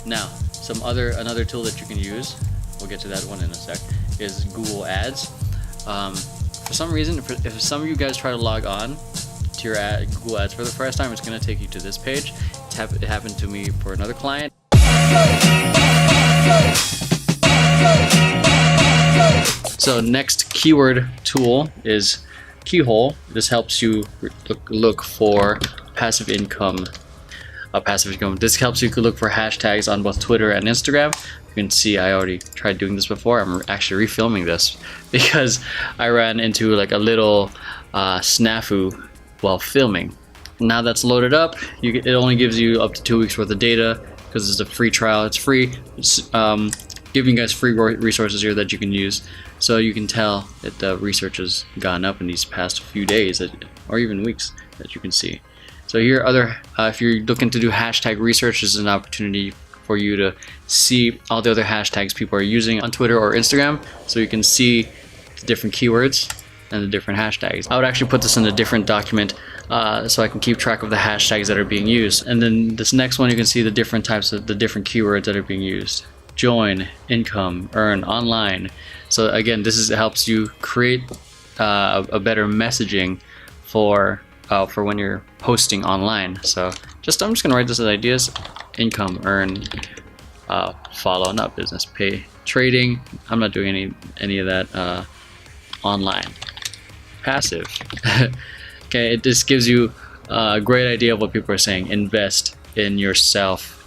Now, another tool that you can use, we'll get to that one in a sec, is Google Ads. For some reason, if some of you guys try to log on to your Google Ads for the first time, it's going to take you to this page. It happened to me for another client. So next keyword tool is KEYHOLE. This helps you look for passive income. This helps you look for hashtags on both Twitter and Instagram. You can see I already tried doing this before. I'm actually refilming this because I ran into like a little snafu while filming. Now that's loaded up, it only gives you up to 2 weeks worth of data because it's a free trial. It's free. It's giving you guys free resources here that you can use. So you can tell that the research has gone up in these past few days or even weeks, that you can see. So here, if you're looking to do hashtag research, this is an opportunity for you to see all the other hashtags people are using on Twitter or Instagram, so you can see the different keywords and the different hashtags. I would actually put this in a different document so I can keep track of the hashtags that are being used. And then this next one, you can see the different types of the different keywords that are being used. Join, income, earn, online. So again, helps you create a better messaging for when you're posting online. So I'm just gonna write this as ideas. Income, earn, follow, not business, pay, trading. I'm not doing any of that. Online, passive. Okay, it just gives you a great idea of what people are saying. Invest in yourself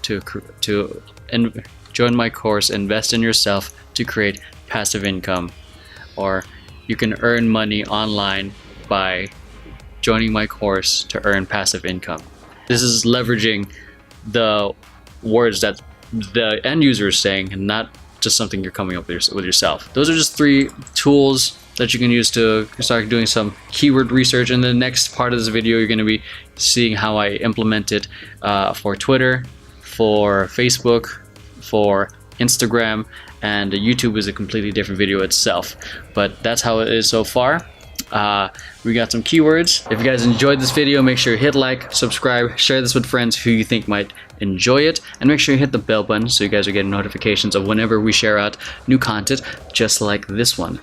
and join my course. Invest in yourself to create passive income, or you can earn money online by joining my course to earn passive income. This is leveraging the words that the end user is saying, and not just something you're coming up with yourself. Those are just 3 tools that you can use to start doing some keyword research. In the next part of this video, you're going to be seeing how I implement it for Twitter, for Facebook, for Instagram, and YouTube is a completely different video itself. But that's how it is so far. We got some keywords. If you guys enjoyed this video, make sure you hit like, subscribe, share this with friends who you think might enjoy it, and make sure you hit the bell button so you guys are getting notifications of whenever we share out new content just like this one.